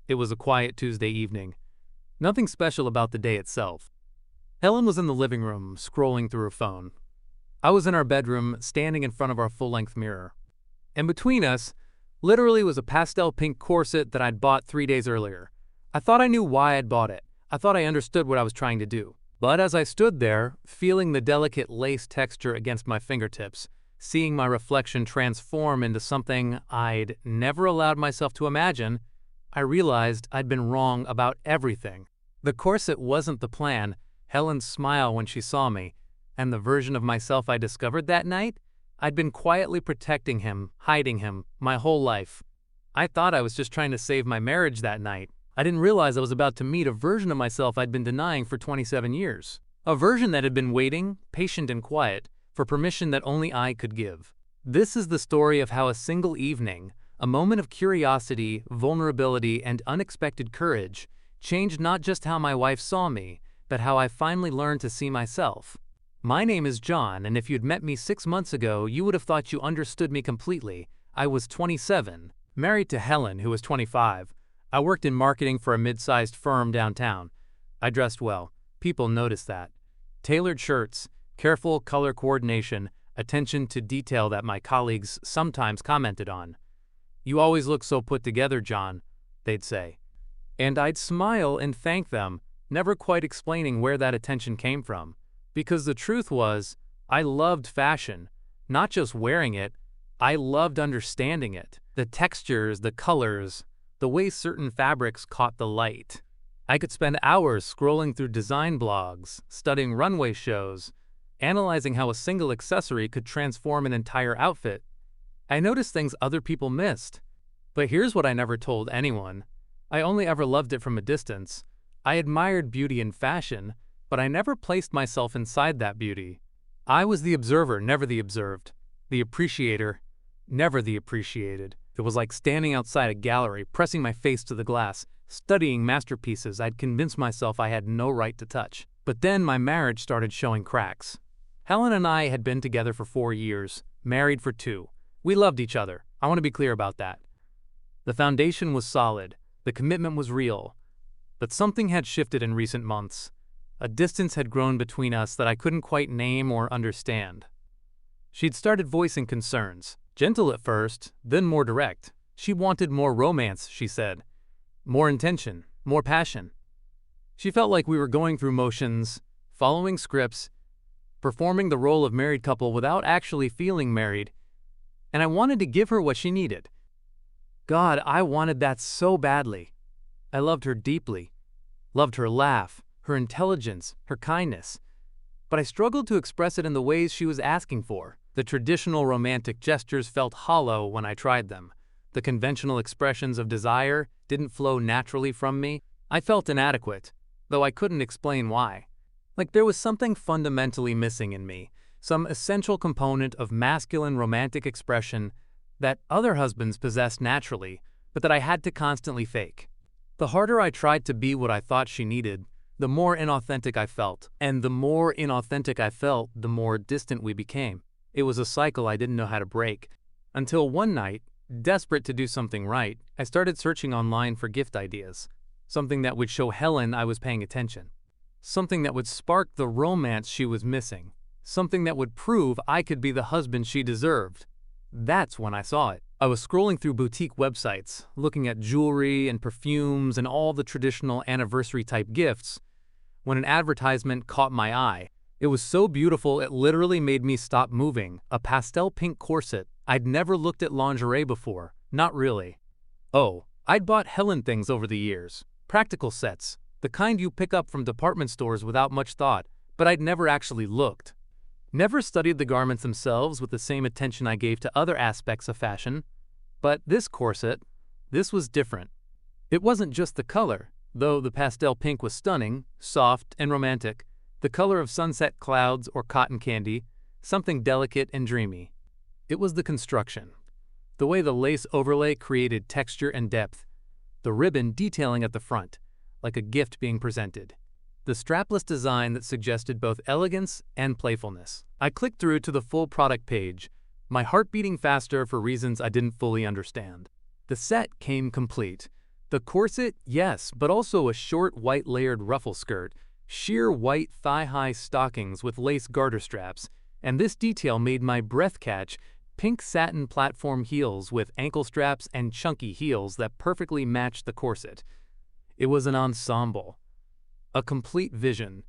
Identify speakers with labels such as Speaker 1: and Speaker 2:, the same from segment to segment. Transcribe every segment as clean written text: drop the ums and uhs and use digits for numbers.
Speaker 1: It was a quiet Tuesday evening. Nothing special about the day itself. Helen was in the living room, scrolling through her phone. I was in our bedroom, standing in front of our full-length mirror. And between us, literally was a pastel pink corset that I'd bought 3 days earlier. I thought I knew why I'd bought it. I thought I understood what I was trying to do. But as I stood there, feeling the delicate lace texture against my fingertips, seeing my reflection transform into something I'd never allowed myself to imagine, I realized I'd been wrong about everything. The corset wasn't the plan, Helen's smile when she saw me, and the version of myself I discovered that night, I'd been quietly protecting him, hiding him, my whole life. I thought I was just trying to save my marriage that night. I didn't realize I was about to meet a version of myself I'd been denying for 27 years. A version that had been waiting, patient and quiet, for permission that only I could give. This is the story of how a single evening, a moment of curiosity, vulnerability, and unexpected courage, changed not just how my wife saw me, but how I finally learned to see myself. My name is John, and if you'd met me 6 months ago, you would have thought you understood me completely. I was 27, married to Helen, who was 25. I worked in marketing for a mid-sized firm downtown. I dressed well. People noticed that. Tailored shirts, careful color coordination, attention to detail that my colleagues sometimes commented on. "You always look so put together, John," they'd say. And I'd smile and thank them, never quite explaining where that attention came from. Because the truth was, I loved fashion. Not just wearing it, I loved understanding it. The textures, the colors, the way certain fabrics caught the light. I could spend hours scrolling through design blogs, studying runway shows, analyzing how a single accessory could transform an entire outfit. I noticed things other people missed. But here's what I never told anyone. I only ever loved it from a distance. I admired beauty and fashion, but I never placed myself inside that beauty. I was the observer, never the observed. The appreciator, never the appreciated. It was like standing outside a gallery, pressing my face to the glass, studying masterpieces I'd convinced myself I had no right to touch. But then my marriage started showing cracks. Helen and I had been together for 4 years, married for 2. We loved each other. I want to be clear about that. The foundation was solid. The commitment was real. But something had shifted in recent months. A distance had grown between us that I couldn't quite name or understand. She'd started voicing concerns. Gentle at first, then more direct. She wanted more romance, she said. More intention, more passion. She felt like we were going through motions, following scripts, performing the role of married couple without actually feeling married, and I wanted to give her what she needed. God, I wanted that so badly. I loved her deeply, loved her laugh, her intelligence, her kindness, but I struggled to express it in the ways she was asking for. The traditional romantic gestures felt hollow when I tried them. The conventional expressions of desire didn't flow naturally from me. I felt inadequate, though I couldn't explain why. Like there was something fundamentally missing in me, some essential component of masculine romantic expression that other husbands possessed naturally, but that I had to constantly fake. The harder I tried to be what I thought she needed, the more inauthentic I felt. And the more inauthentic I felt, the more distant we became. It was a cycle I didn't know how to break. Until one night, desperate to do something right, I started searching online for gift ideas. Something that would show Helen I was paying attention. Something that would spark the romance she was missing. Something that would prove I could be the husband she deserved. That's when I saw it. I was scrolling through boutique websites, looking at jewelry and perfumes and all the traditional anniversary-type gifts, when an advertisement caught my eye. It was so beautiful it literally made me stop moving. A pastel pink corset. I'd never looked at lingerie before. Not really. Oh, I'd bought Helen things over the years. Practical sets. The kind you pick up from department stores without much thought, but I'd never actually looked. Never studied the garments themselves with the same attention I gave to other aspects of fashion. But this corset, this was different. It wasn't just the color, though the pastel pink was stunning, soft, and romantic. The color of sunset clouds or cotton candy, something delicate and dreamy. It was the construction. The way the lace overlay created texture and depth. The ribbon detailing at the front, like a gift being presented. The strapless design that suggested both elegance and playfulness. I clicked through to the full product page, my heart beating faster for reasons I didn't fully understand. The set came complete. The corset, yes, but also a short white layered ruffle skirt, sheer white thigh-high stockings with lace garter straps, and this detail made my breath catch: pink satin platform heels with ankle straps and chunky heels that perfectly matched the corset. It was an ensemble, a complete vision,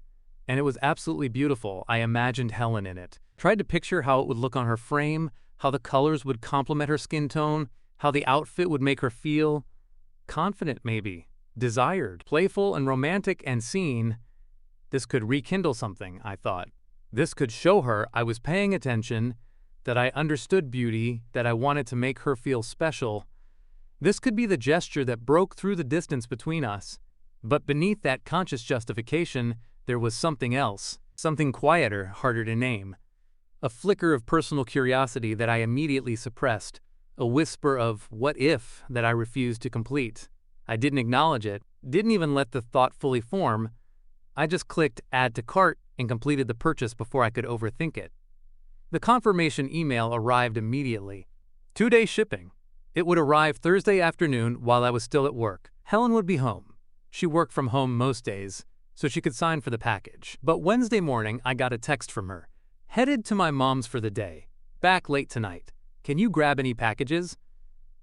Speaker 1: and it was absolutely beautiful. I imagined Helen in it, tried to picture how it would look on her frame, how the colors would complement her skin tone, how the outfit would make her feel confident, maybe desired, playful and romantic, and seen. This could rekindle something, I thought. This could show her I was paying attention, that I understood beauty, that I wanted to make her feel special. This could be the gesture that broke through the distance between us. But beneath that conscious justification, there was something else, something quieter, harder to name. A flicker of personal curiosity that I immediately suppressed, a whisper of what if that I refused to complete. I didn't acknowledge it, didn't even let the thought fully form. I just clicked add to cart and completed the purchase before I could overthink it. The confirmation email arrived immediately. 2-day shipping. It would arrive Thursday afternoon while I was still at work. Helen would be home. She worked from home most days, so she could sign for the package. But Wednesday morning, I got a text from her. Headed to my mom's for the day. Back late tonight. Can you grab any packages?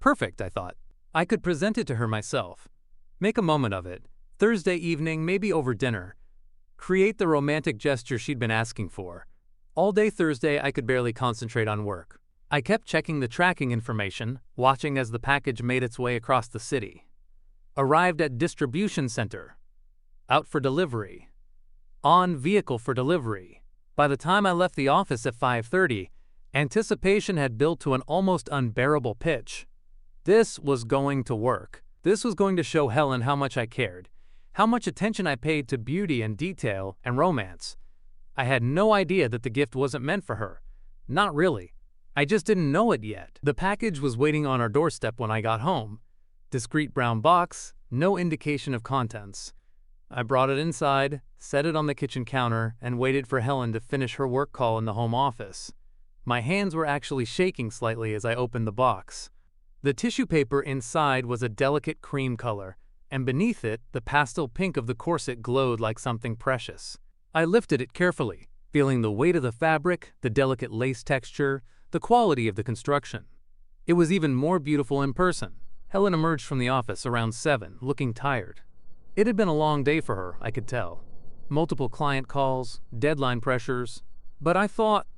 Speaker 1: Perfect, I thought. I could present it to her myself. Make a moment of it. Thursday evening, maybe over dinner. Create the romantic gesture she'd been asking for. All day Thursday, I could barely concentrate on work. I kept checking the tracking information, watching as the package made its way across the city. Arrived at distribution center. Out for delivery. On vehicle for delivery. By the time I left the office at 5:30, anticipation had built to an almost unbearable pitch. This was going to work. This was going to show Helen how much I cared, how much attention I paid to beauty and detail and romance. I had no idea that the gift wasn't meant for her. Not really. I just didn't know it yet. The package was waiting on our doorstep when I got home. Discreet brown box, no indication of contents. I brought it inside, set it on the kitchen counter, and waited for Helen to finish her work call in the home office. My hands were actually shaking slightly as I opened the box. The tissue paper inside was a delicate cream color, and beneath it, the pastel pink of the corset glowed like something precious. I lifted it carefully, feeling the weight of the fabric, the delicate lace texture, the quality of the construction. It was even more beautiful in person. Helen emerged from the office around 7, looking tired. It had been a long day for her, I could tell. Multiple client calls, deadline pressures. But I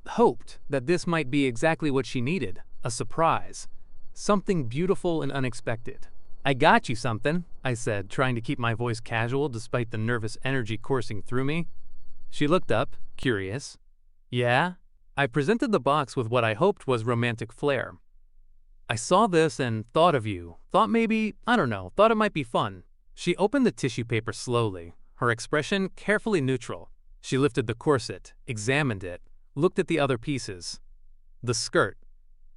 Speaker 1: hoped that this might be exactly what she needed, a surprise. Something beautiful and unexpected. I got you something, I said, trying to keep my voice casual despite the nervous energy coursing through me. She looked up, curious. Yeah? I presented the box with what I hoped was romantic flair. I saw this and thought of you. Thought maybe, I don't know, thought it might be fun. She opened the tissue paper slowly, her expression carefully neutral. She lifted the corset, examined it, looked at the other pieces. The skirt,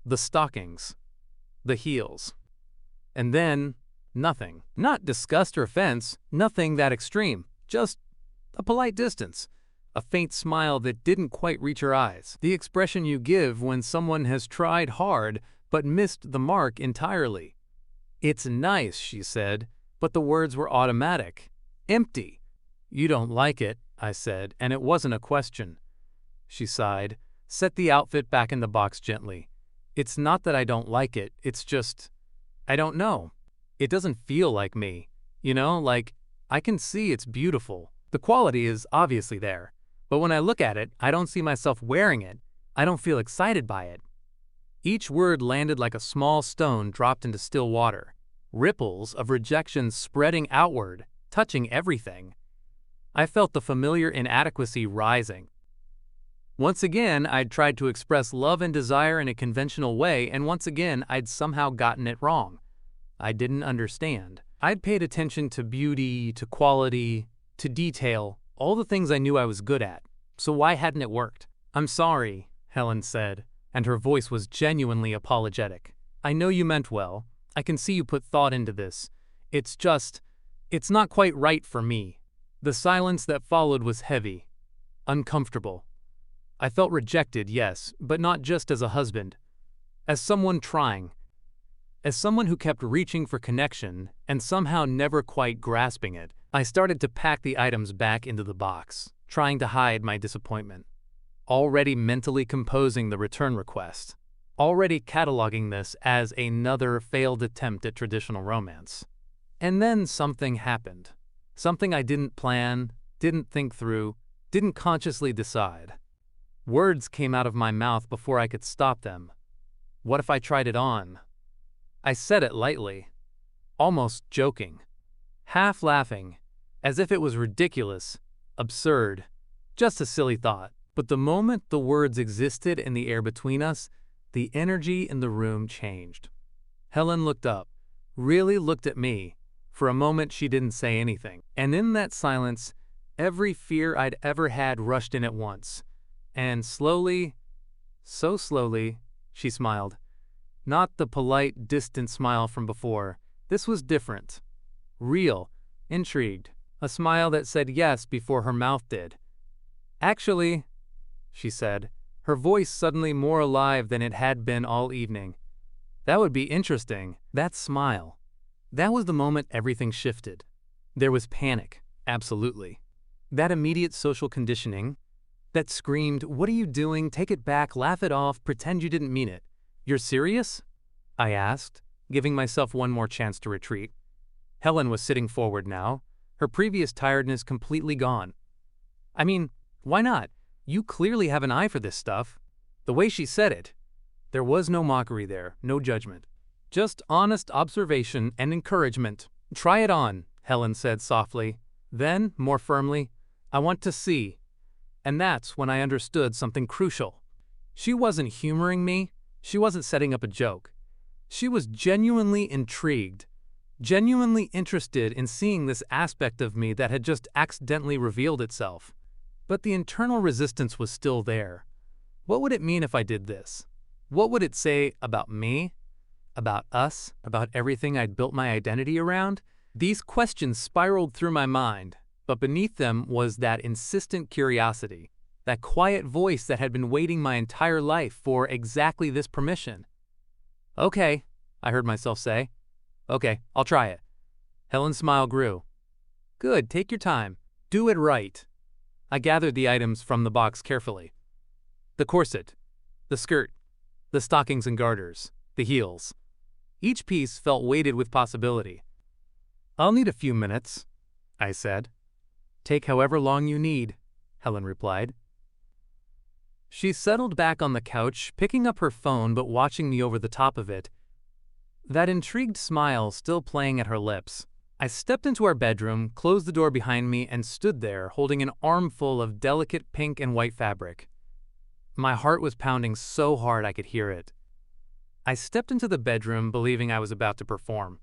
Speaker 1: the stockings, the heels. And then, nothing. Not disgust or offense, nothing that extreme, just a polite distance. A faint smile that didn't quite reach her eyes. The expression you give when someone has tried hard but missed the mark entirely. It's nice, she said, but the words were automatic. Empty. You don't like it, I said, and it wasn't a question. She sighed, set the outfit back in the box gently. It's not that I don't like it, it's just, I don't know. It doesn't feel like me. You know, like, I can see it's beautiful. The quality is obviously there. But when I look at it, I don't see myself wearing it. I don't feel excited by it. Each word landed like a small stone dropped into still water. Ripples of rejection spreading outward, touching everything. I felt the familiar inadequacy rising. Once again, I'd tried to express love and desire in a conventional way, and once again, I'd somehow gotten it wrong. I didn't understand. I'd paid attention to beauty, to quality, to detail, all the things I knew I was good at. So why hadn't it worked? I'm sorry, Helen said, and her voice was genuinely apologetic. I know you meant well. I can see you put thought into this. It's not quite right for me. The silence that followed was heavy, uncomfortable. I felt rejected, yes, but not just as a husband. As someone trying. As someone who kept reaching for connection and somehow never quite grasping it, I started to pack the items back into the box, trying to hide my disappointment. Already mentally composing the return request. Already cataloging this as another failed attempt at traditional romance. And then something happened. Something I didn't plan, didn't think through, didn't consciously decide. Words came out of my mouth before I could stop them. What if I tried it on? I said it lightly, almost joking, half laughing, as if it was ridiculous, absurd, just a silly thought. But the moment the words existed in the air between us, the energy in the room changed. Helen looked up, really looked at me. For a moment she didn't say anything. And in that silence, every fear I'd ever had rushed in at once. And slowly, so slowly, she smiled. Not the polite, distant smile from before. This was different. Real, intrigued. A smile that said yes before her mouth did. Actually, she said, her voice suddenly more alive than it had been all evening. That would be interesting. That smile. That was the moment everything shifted. There was panic, absolutely. That immediate social conditioning that screamed, "What are you doing? Take it back, laugh it off, pretend you didn't mean it." "You're serious?" I asked, giving myself one more chance to retreat. Helen was sitting forward now, her previous tiredness completely gone. "I mean, why not? You clearly have an eye for this stuff." The way she said it, there was no mockery there, no judgment. Just honest observation and encouragement. "Try it on," Helen said softly. Then, more firmly, "I want to see." And that's when I understood something crucial. She wasn't humoring me. She wasn't setting up a joke. She was genuinely intrigued, genuinely interested in seeing this aspect of me that had just accidentally revealed itself. But the internal resistance was still there. What would it mean if I did this? What would it say about me? About us? About everything I'd built my identity around? These questions spiraled through my mind, but beneath them was that insistent curiosity, that quiet voice that had been waiting my entire life for exactly this permission. "Okay," I heard myself say. "Okay, I'll try it." Helen's smile grew. "Good, take your time. Do it right." I gathered the items from the box carefully. The corset, the skirt, the stockings and garters, the heels. Each piece felt weighted with possibility. "I'll need a few minutes," I said. "Take however long you need," Helen replied. She settled back on the couch, picking up her phone but watching me over the top of it, that intrigued smile still playing at her lips. I stepped into our bedroom, closed the door behind me, and stood there holding an armful of delicate pink and white fabric. My heart was pounding so hard I could hear it. I stepped into the bedroom believing I was about to perform.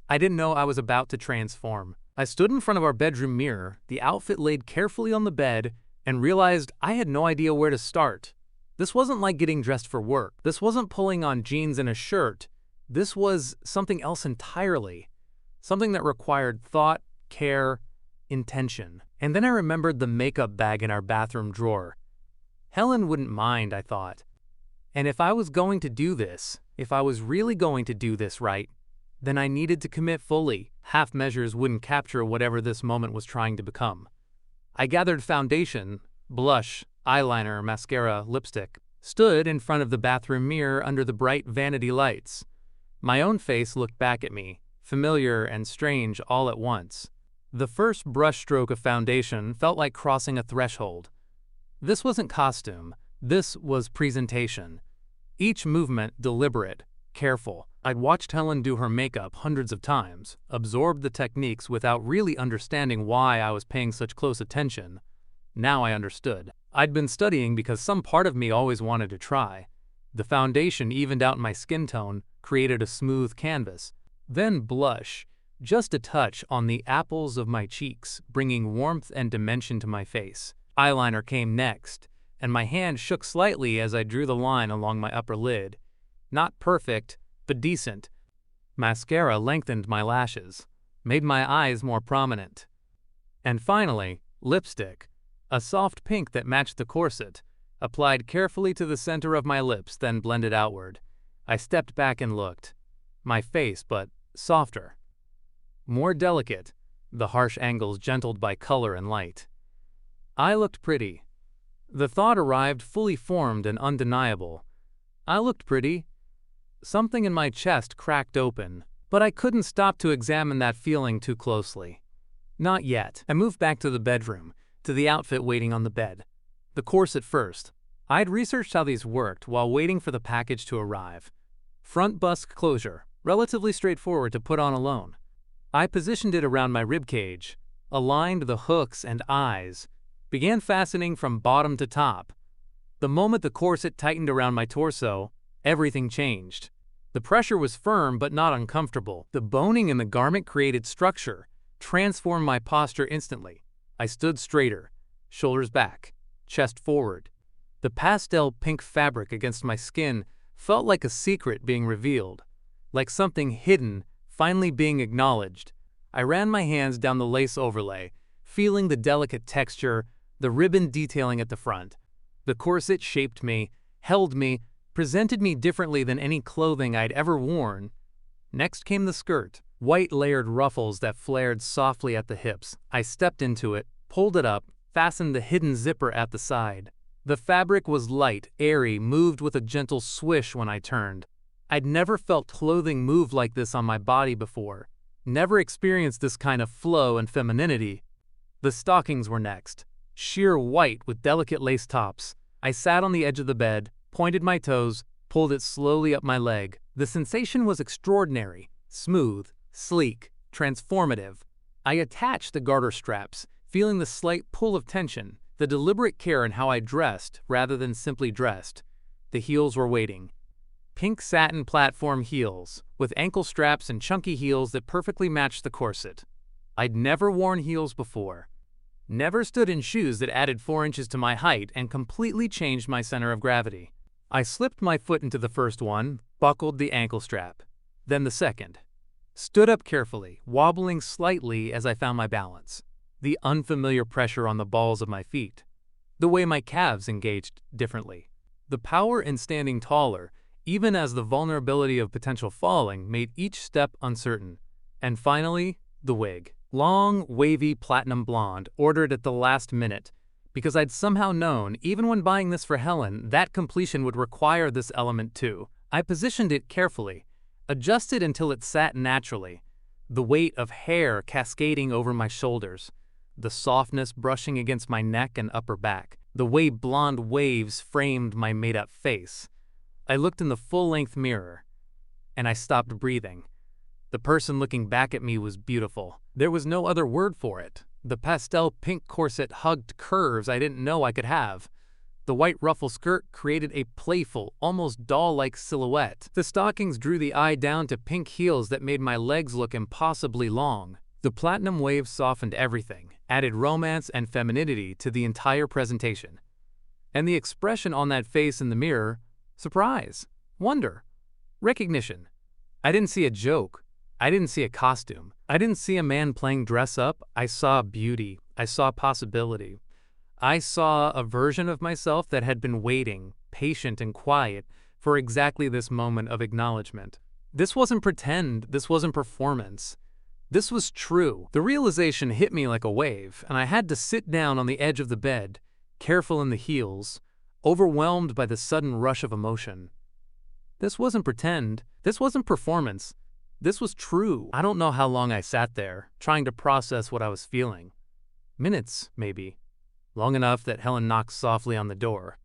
Speaker 1: I didn't know I was about to transform. I stood in front of our bedroom mirror, the outfit laid carefully on the bed, and realized I had no idea where to start. This wasn't like getting dressed for work. This wasn't pulling on jeans and a shirt. This was something else entirely. Something that required thought, care, intention. And then I remembered the makeup bag in our bathroom drawer. Helen wouldn't mind, I thought. And if I was going to do this, if I was really going to do this right, then I needed to commit fully. Half measures wouldn't capture whatever this moment was trying to become. I gathered foundation, blush, eyeliner, mascara, lipstick, stood in front of the bathroom mirror under the bright vanity lights. My own face looked back at me, familiar and strange all at once. The first brushstroke of foundation felt like crossing a threshold. This wasn't costume, this was presentation. Each movement deliberate, careful. I'd watched Helen do her makeup hundreds of times, absorbed the techniques without really understanding why I was paying such close attention. Now I understood. I'd been studying because some part of me always wanted to try. The foundation evened out my skin tone, created a smooth canvas. Then blush, just a touch on the apples of my cheeks, bringing warmth and dimension to my face. Eyeliner came next, and my hand shook slightly as I drew the line along my upper lid. Not perfect, but decent. Mascara lengthened my lashes, made my eyes more prominent. And finally, lipstick, a soft pink that matched the corset, applied carefully to the center of my lips, then blended outward. I stepped back and looked. my face, but softer. More delicate, the harsh angles gentled by color and light. I looked pretty. The thought arrived fully formed and undeniable. I looked pretty. Something in my chest cracked open, but I couldn't stop to examine that feeling too closely. Not yet. I moved back to the bedroom, to the outfit waiting on the bed. The corset first. I'd researched how these worked while waiting for the package to arrive. Front bust closure, relatively straightforward to put on alone. I positioned it around my ribcage, aligned the hooks and eyes, began fastening from bottom to top. The moment the corset tightened around my torso, everything changed. The pressure was firm but not uncomfortable. The boning in the garment created structure, transformed my posture instantly. I stood straighter, shoulders back, chest forward. The pastel pink fabric against my skin felt like a secret being revealed, like something hidden finally being acknowledged. I ran my hands down the lace overlay, feeling the delicate texture, the ribbon detailing at the front. The corset shaped me, held me, presented me differently than any clothing I'd ever worn. Next came the skirt, white layered ruffles that flared softly at the hips. I stepped into it, pulled it up, fastened the hidden zipper at the side. The fabric was light, airy, moved with a gentle swish when I turned. I'd never felt clothing move like this on my body before, never experienced this kind of flow and femininity. The stockings were next, sheer white with delicate lace tops. I sat on the edge of the bed, pointed my toes, pulled it slowly up my leg. The sensation was extraordinary, smooth, sleek, transformative. I attached the garter straps, feeling the slight pull of tension, the deliberate care in how I dressed rather than simply dressed. The heels were waiting. Pink satin platform heels, with ankle straps and chunky heels that perfectly matched the corset. I'd never worn heels before. Never stood in shoes that added 4 inches to my height and completely changed my center of gravity. I slipped my foot into the first one, buckled the ankle strap. Then the second. Stood up carefully, wobbling slightly as I found my balance. The unfamiliar pressure on the balls of my feet. The way my calves engaged differently. The power in standing taller, even as the vulnerability of potential falling, made each step uncertain. And finally, the wig. Long, wavy platinum blonde, ordered at the last minute, because I'd somehow known, even when buying this for Helen, that completion would require this element too. I positioned it carefully, adjusted until it sat naturally, the weight of hair cascading over my shoulders, the softness brushing against my neck and upper back, the way blonde waves framed my made-up face. I looked in the full-length mirror, and I stopped breathing. The person looking back at me was beautiful. There was no other word for it. The pastel pink corset hugged curves I didn't know I could have. The white ruffle skirt created a playful, almost doll-like silhouette. The stockings drew the eye down to pink heels that made my legs look impossibly long. The platinum wave softened everything, added romance and femininity to the entire presentation. And the expression on that face in the mirror, surprise, wonder, recognition. I didn't see a joke. I didn't see a costume. I didn't see a man playing dress up. I saw beauty. I saw possibility. I saw a version of myself that had been waiting, patient and quiet, for exactly this moment of acknowledgement. This wasn't pretend. This wasn't performance. This was true. The realization hit me like a wave, and I had to sit down on the edge of the bed, careful in the heels, overwhelmed by the sudden rush of emotion. This wasn't pretend. This wasn't performance. This was true. I don't know how long I sat there, trying to process what I was feeling. Minutes, maybe. Long enough that Helen knocked softly on the door.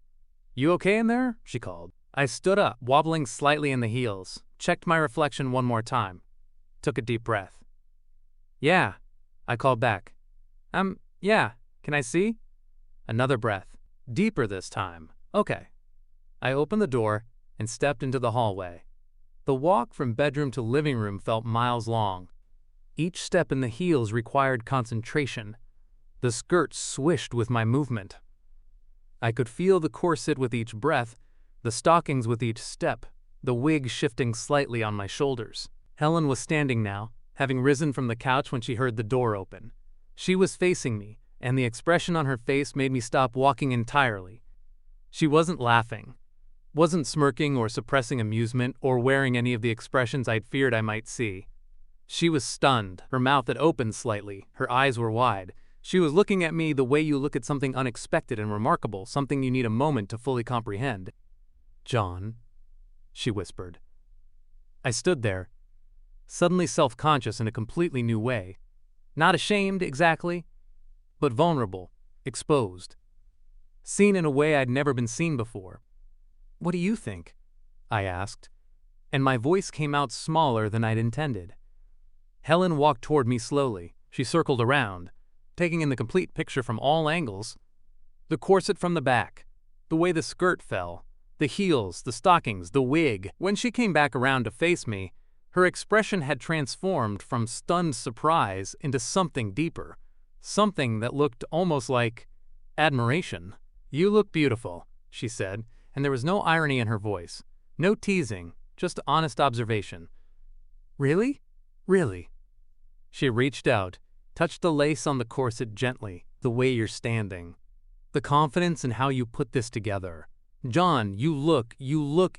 Speaker 1: "You okay in there?" she called. I stood up, wobbling slightly in the heels, checked my reflection one more time, took a deep breath. "Yeah," I called back. Yeah, can I see?" Another breath, deeper this time. "Okay." I opened the door and stepped into the hallway. The walk from bedroom to living room felt miles long. Each step in the heels required concentration. The skirt swished with my movement. I could feel the corset with each breath, the stockings with each step, the wig shifting slightly on my shoulders. Helen was standing now, having risen from the couch when she heard the door open. She was facing me, and the expression on her face made me stop walking entirely. She wasn't laughing. Wasn't smirking or suppressing amusement or wearing any of the expressions I'd feared I might see. She was stunned. Her mouth had opened slightly. Her eyes were wide. She was looking at me the way you look at something unexpected and remarkable, something you need a moment to fully comprehend. "John," she whispered. I stood there, suddenly self-conscious in a completely new way. Not ashamed, exactly, but vulnerable, exposed. Seen in a way I'd never been seen before. "What do you think?" I asked, and my voice came out smaller than I'd intended. Helen walked toward me slowly. She circled around, taking in the complete picture from all angles. The corset from the back, the way the skirt fell, the heels, the stockings, the wig. When she came back around to face me, her expression had transformed from stunned surprise into something deeper, something that looked almost like admiration. "You look beautiful," she said, and there was no irony in her voice, no teasing, just honest observation. "Really? Really?" She reached out, touched the lace on the corset gently. "The way you're standing. The confidence in how you put this together. John, you look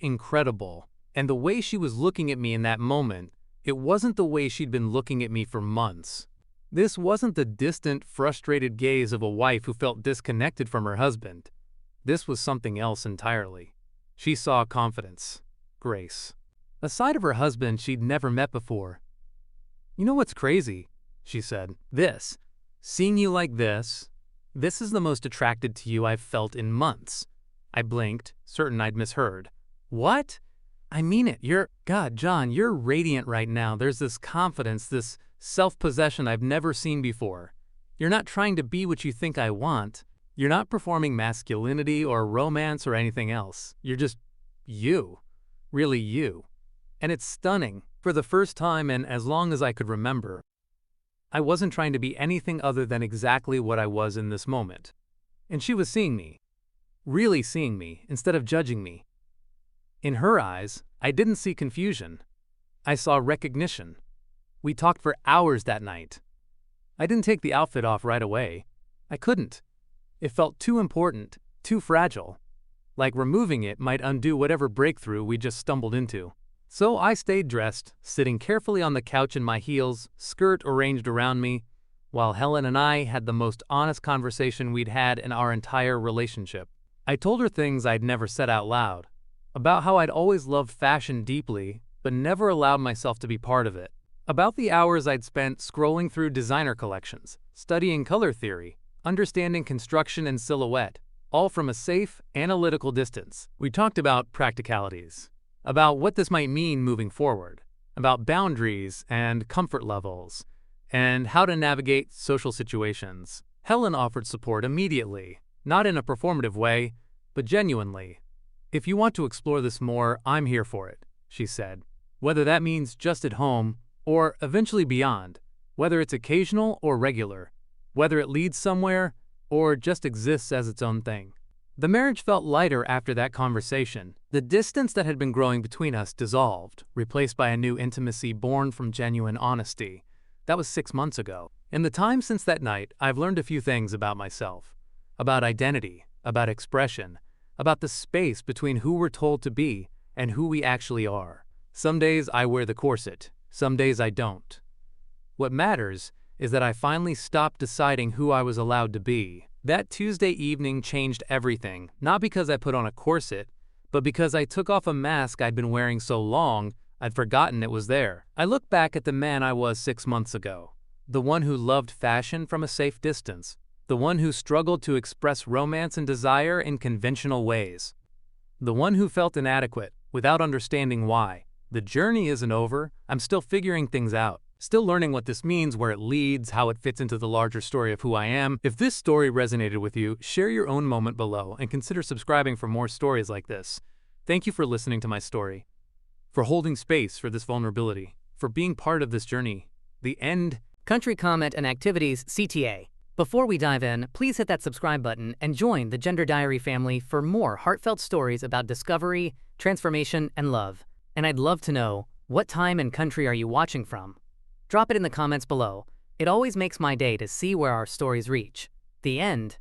Speaker 1: incredible." And the way she was looking at me in that moment, it wasn't the way she'd been looking at me for months. This wasn't the distant, frustrated gaze of a wife who felt disconnected from her husband. This was something else entirely. She saw confidence, grace, a side of her husband she'd never met before. "You know what's crazy?" she said. Seeing you like this is the most attracted to you I've felt in months." I blinked, certain I'd misheard. "What?" "I mean it. God, John, you're radiant right now. There's this confidence, this self-possession I've never seen before. You're not trying to be what you think I want. You're not performing masculinity or romance or anything else. You're just you. Really you. And it's stunning. For the first time and as long as I could remember, I wasn't trying to be anything other than exactly what I was in this moment. And she was seeing me. Really seeing me, instead of judging me. In her eyes, I didn't see confusion. I saw recognition. We talked for hours that night. I didn't take the outfit off right away. I couldn't. It felt too important, too fragile. Like removing it might undo whatever breakthrough we just stumbled into. So I stayed dressed, sitting carefully on the couch in my heels, skirt arranged around me, while Helen and I had the most honest conversation we'd had in our entire relationship. I told her things I'd never said out loud. About how I'd always loved fashion deeply, but never allowed myself to be part of it. About the hours I'd spent scrolling through designer collections, studying color theory, understanding construction and silhouette, all from a safe, analytical distance. We talked about practicalities, about what this might mean moving forward, about boundaries and comfort levels, and how to navigate social situations. Helen offered support immediately, not in a performative way, but genuinely. "If you want to explore this more, I'm here for it," she said. "Whether that means just at home, or eventually beyond, whether it's occasional or regular, whether it leads somewhere, or just exists as its own thing." The marriage felt lighter after that conversation. The distance that had been growing between us dissolved, replaced by a new intimacy born from genuine honesty. That was 6 months ago. In the time since that night, I've learned a few things about myself, about identity, about expression, about the space between who we're told to be and who we actually are. Some days I wear the corset, some days I don't. What matters is that I finally stopped deciding who I was allowed to be. That Tuesday evening changed everything, not because I put on a corset, but because I took off a mask I'd been wearing so long, I'd forgotten it was there. I look back at the man I was 6 months ago, the one who loved fashion from a safe distance, the one who struggled to express romance and desire in conventional ways, the one who felt inadequate without understanding why. The journey isn't over. I'm still figuring things out, still learning what this means, where it leads, how it fits into the larger story of who I am. If this story resonated with you, share your own moment below and consider subscribing for more stories like this. Thank you for listening to my story, for holding space for this vulnerability, for being part of this journey. The end.
Speaker 2: Country Comment and Activities CTA. Before we dive in, please hit that subscribe button and join the Gender Diary family for more heartfelt stories about discovery, transformation, and love. And I'd love to know, what time and country are you watching from? Drop it in the comments below. It always makes my day to see where our stories reach. The end.